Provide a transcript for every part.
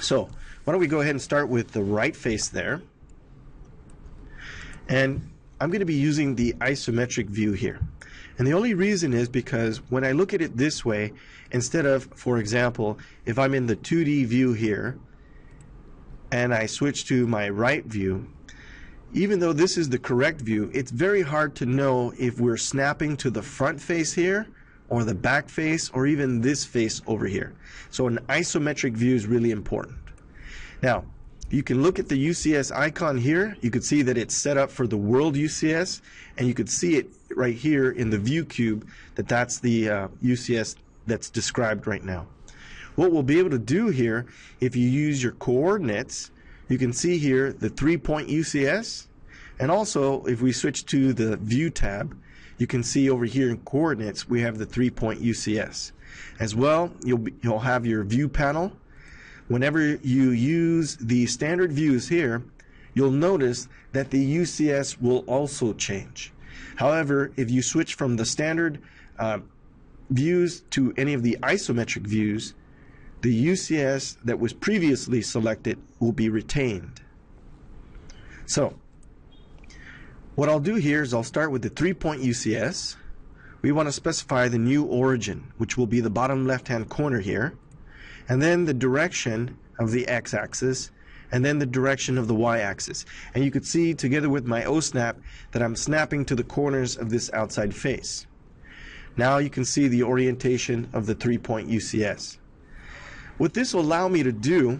So why don't we go ahead and start with the right face there. And I'm going to be using the isometric view here. And the only reason is because when I look at it this way, instead of, for example, if I'm in the 2D view here and I switch to my right view, even though this is the correct view, it's very hard to know if we're snapping to the front face here or the back face or even this face over here. So an isometric view is really important. Now, you can look at the UCS icon here. You could see that it's set up for the world UCS, and you could see it right here in the view cube that that's the UCS that's described right now. What we'll be able to do here, if you use your coordinates, you can see here the 3-point UCS, and also if we switch to the view tab, you can see over here in coordinates we have the 3-point UCS. As well, you'll have your view panel. Whenever you use the standard views here, you'll notice that the UCS will also change. However, if you switch from the standard views to any of the isometric views, the UCS that was previously selected will be retained. So, what I'll do here is I'll start with the 3-point UCS. We want to specify the new origin, which will be the bottom left-hand corner here, and then the direction of the x-axis, and then the direction of the y-axis. And you could see together with my O-snap that I'm snapping to the corners of this outside face. Now you can see the orientation of the 3-point UCS. What this will allow me to do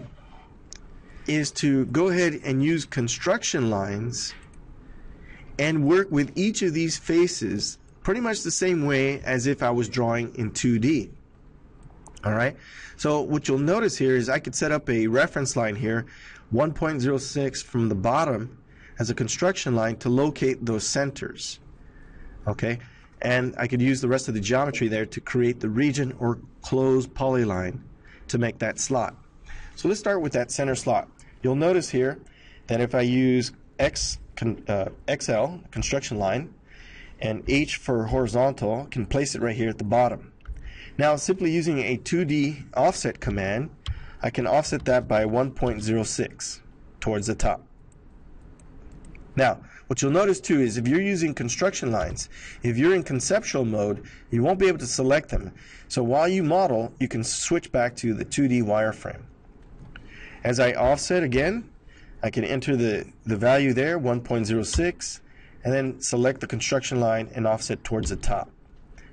is to go ahead and use construction lines and work with each of these faces pretty much the same way as if I was drawing in 2D. Alright, so what you'll notice here is I could set up a reference line here, 1.06 from the bottom as a construction line to locate those centers. Okay, and I could use the rest of the geometry there to create the region or closed polyline to make that slot. So let's start with that center slot. You'll notice here that if I use XL, construction line, and H for horizontal, I can place it right here at the bottom. Now, simply using a 2D offset command, I can offset that by 1.06 towards the top. Now, what you'll notice too is if you're using construction lines, if you're in conceptual mode, you won't be able to select them. So while you model, you can switch back to the 2D wireframe. As I offset again, I can enter the value there, 1.06, and then select the construction line and offset towards the top.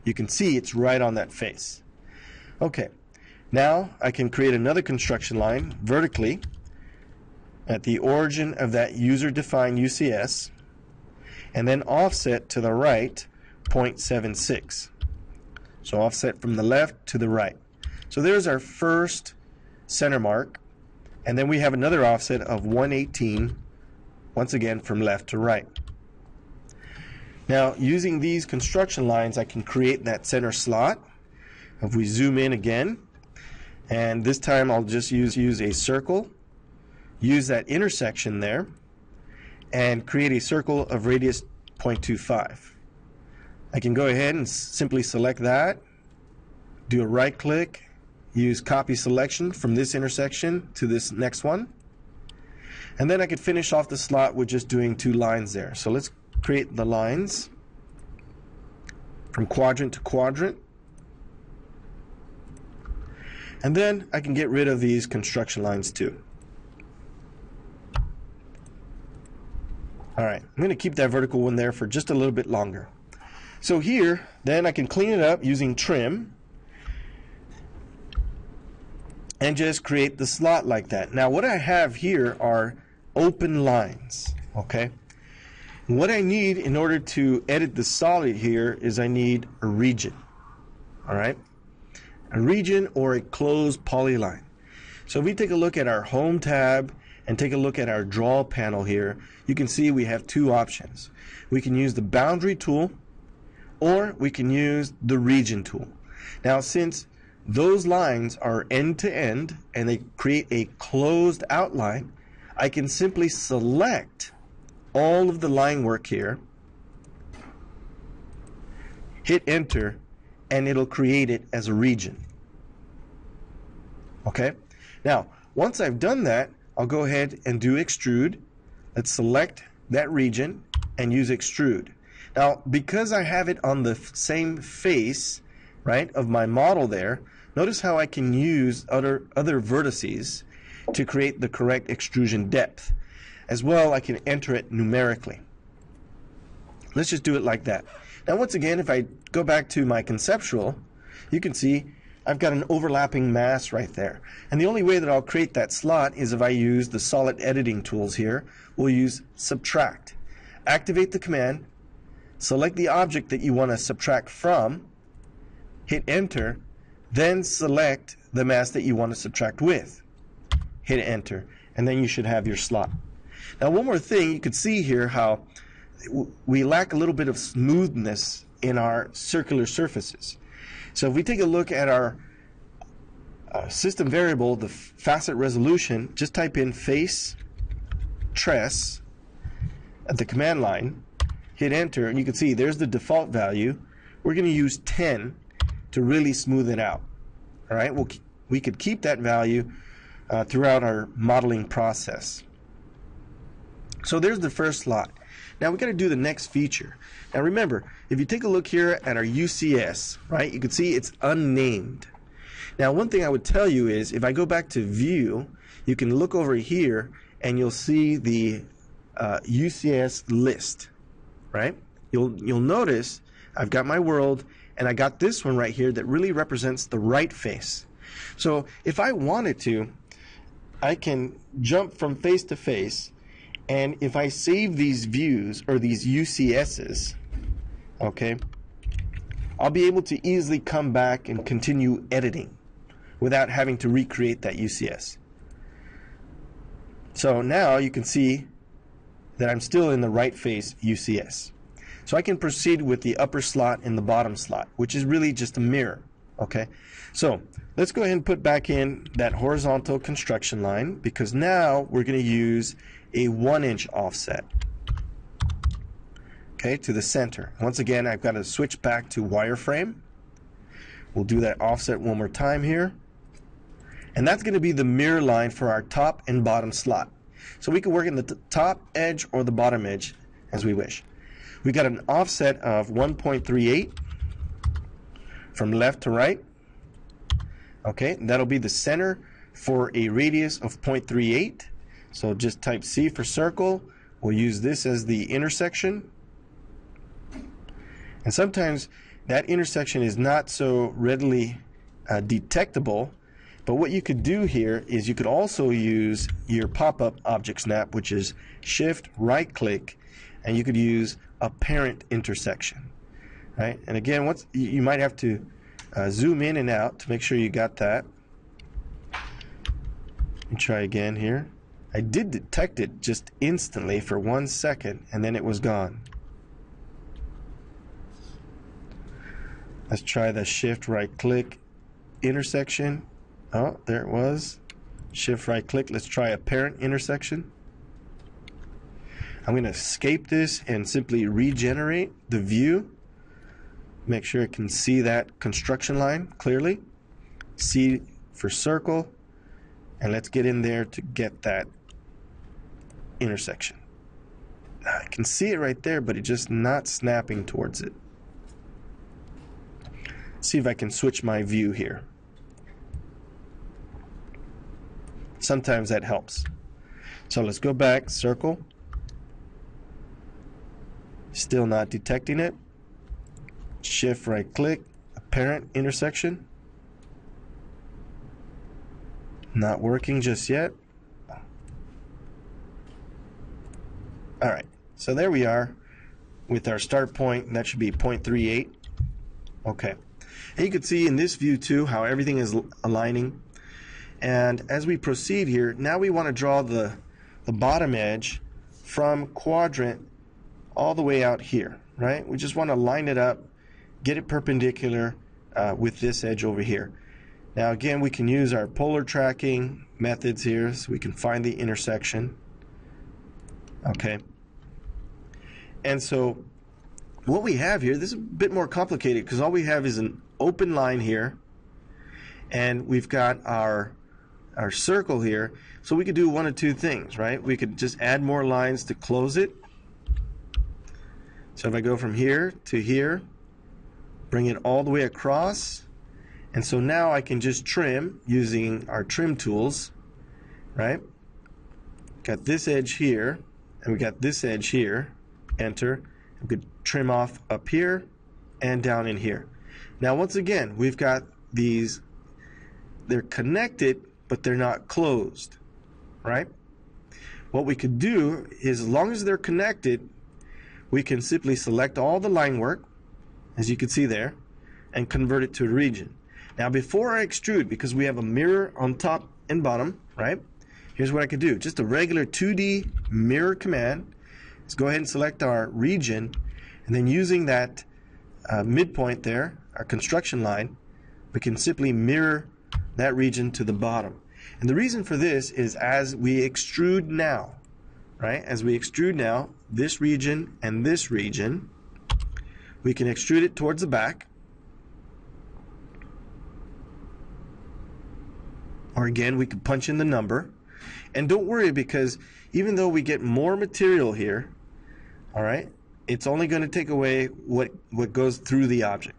You can see it's right on that face. Okay, now I can create another construction line vertically at the origin of that user-defined UCS and then offset to the right 0.76. So offset from the left to the right. So there's our first center mark, and then we have another offset of 118 once again from left to right. Now, using these construction lines, I can create that center slot. If we zoom in again, and this time I'll just use a circle, use that intersection there, and create a circle of radius 0.25. I can go ahead and simply select that, do a right click, use copy selection from this intersection to this next one, and then I could finish off the slot with just doing 2 lines there. So let's create the lines from quadrant to quadrant, and then I can get rid of these construction lines too. Alright, I'm going to keep that vertical one there for just a little bit longer. So here, then I can clean it up using trim and just create the slot like that. Now what I have here are open lines, okay? What I need in order to edit the solid here is I need a region. Alright? A region or a closed polyline. So if we take a look at our home tab and take a look at our draw panel here, you can see we have 2 options. We can use the boundary tool or we can use the region tool. Now since those lines are end to end and they create a closed outline, I can simply select all of the line work here, hit enter, and it'll create it as a region. Okay? Now, Once I've done that, I'll go ahead and do extrude. Let's select that region and use extrude. Now, because I have it on the same face, right, of my model there, notice how I can use other vertices to create the correct extrusion depth. As well, I can enter it numerically. Let's just do it like that. Now, once again, if I go back to my conceptual, you can see I've got an overlapping mass right there. And the only way that I'll create that slot is if I use the solid editing tools here. We'll use subtract. Activate the command, select the object that you want to subtract from, hit enter, then select the mass that you want to subtract with. Hit enter, and then you should have your slot. Now, one more thing, you could see here how we lack a little bit of smoothness in our circular surfaces. So if we take a look at our system variable, the facet resolution, just type in face tress at the command line, hit enter, and you can see there's the default value. We're going to use 10 to really smooth it out. All right, we could keep that value throughout our modeling process. So there's the first slot. Now we got to do the next feature. Now remember, if you take a look here at our UCS, right, you can see it's unnamed. Now one thing I would tell you is if I go back to view, you can look over here and you'll see the UCS list, right? You'll notice I've got my world and I got this one right here that really represents the right face. So if I wanted to, I can jump from face to face, and if I save these views or these UCSs, okay, I'll be able to easily come back and continue editing without having to recreate that UCS. So now you can see that I'm still in the right face UCS. So I can proceed with the upper slot and the bottom slot, which is really just a mirror. Okay, so let's go ahead and put back in that horizontal construction line, because now we're going to use a 1-inch offset, okay, to the center. Once again, I've got to switch back to wireframe. We'll do that offset one more time here, and that's going to be the mirror line for our top and bottom slot. So we can work in the top edge or the bottom edge as we wish. We got an offset of 1.38 from left to right. Okay, that'll be the center for a radius of 0.38. So just type C for circle. We'll use this as the intersection. And sometimes that intersection is not so readily detectable. But what you could do here is you could also use your pop-up object snap, which is shift right click, and you could use apparent intersection. Right? And again, once you might have to zoom in and out to make sure you got that. Let me try again here. I did detect it just instantly for 1 second, and then it was gone. Let's try the shift right click intersection. Oh, there it was. Shift right click. Let's try apparent intersection. I'm going to escape this and simply regenerate the view. Make sure it can see that construction line clearly. C for circle. And let's get in there to get that intersection. I can see it right there, but it's just not snapping towards it. See if I can switch my view here. Sometimes that helps. So let's go back, circle. Still not detecting it. Shift right click, apparent intersection. Not working just yet. Alright, so there we are with our start point. That should be 0.38. Okay, and you can see in this view too how everything is aligning. And as we proceed here, now we want to draw the bottom edge from quadrant all the way out here, right? We just want to line it up, get it perpendicular with this edge over here. Now again, we can use our polar tracking methods here so we can find the intersection. Okay. And so what we have here, this is a bit more complicated because all we have is an open line here, and we've got our our circle here. So we could do one of two things, right? We could just add more lines to close it. So if I go from here to here, bring it all the way across, and so now I can just trim using our trim tools, right? Got this edge here, and we got this edge here. Enter. We could trim off up here and down in here. Now once again, we've got these, they're connected, but they're not closed, right? What we could do is, as long as they're connected, we can simply select all the line work, as you can see there, and convert it to a region. Now before I extrude, because we have a mirror on top and bottom, right? Here's what I could do. Just a regular 2D mirror command. Let's go ahead and select our region, and then using that midpoint there, our construction line, we can simply mirror that region to the bottom. And the reason for this is, as we extrude now, right? As we extrude now, this region and this region, we can extrude it towards the back. Or again, we could punch in the number. And don't worry, because even though we get more material here, all right, it's only going to take away what goes through the object.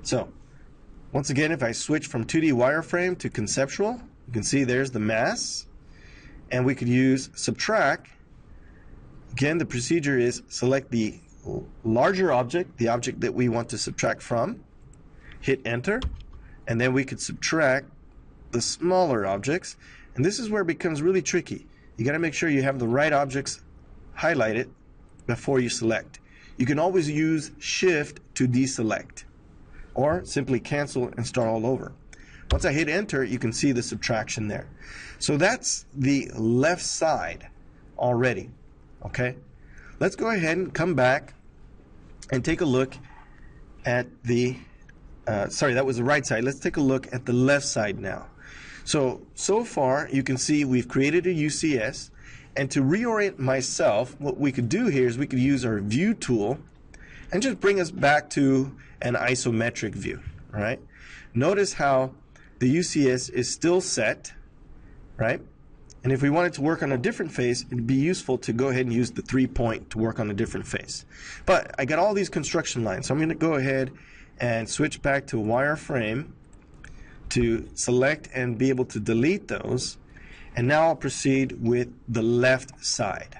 So once again, if I switch from 2D wireframe to conceptual, you can see there's the mass, and we could use subtract. Again, the procedure is select the larger object, the object that we want to subtract from, hit enter, and then we could subtract the smaller objects. And this is where it becomes really tricky. You got to make sure you have the right objects highlighted before you select. You can always use shift to deselect, or simply cancel and start all over. Once I hit enter, you can see the subtraction there. So that's the left side already. Okay, let's go ahead and come back and take a look at the sorry, that was the right side. Let's take a look at the left side now. So far you can see we've created a UCS, and to reorient myself, what we could do here is we could use our view tool and just bring us back to an isometric view. Right? Notice how the UCS is still set, right? And if we wanted to work on a different face, it'd be useful to go ahead and use the 3-point to work on a different face. But I got all these construction lines, so I'm going to go ahead and switch back to wireframe to select and be able to delete those. And now I'll proceed with the left side.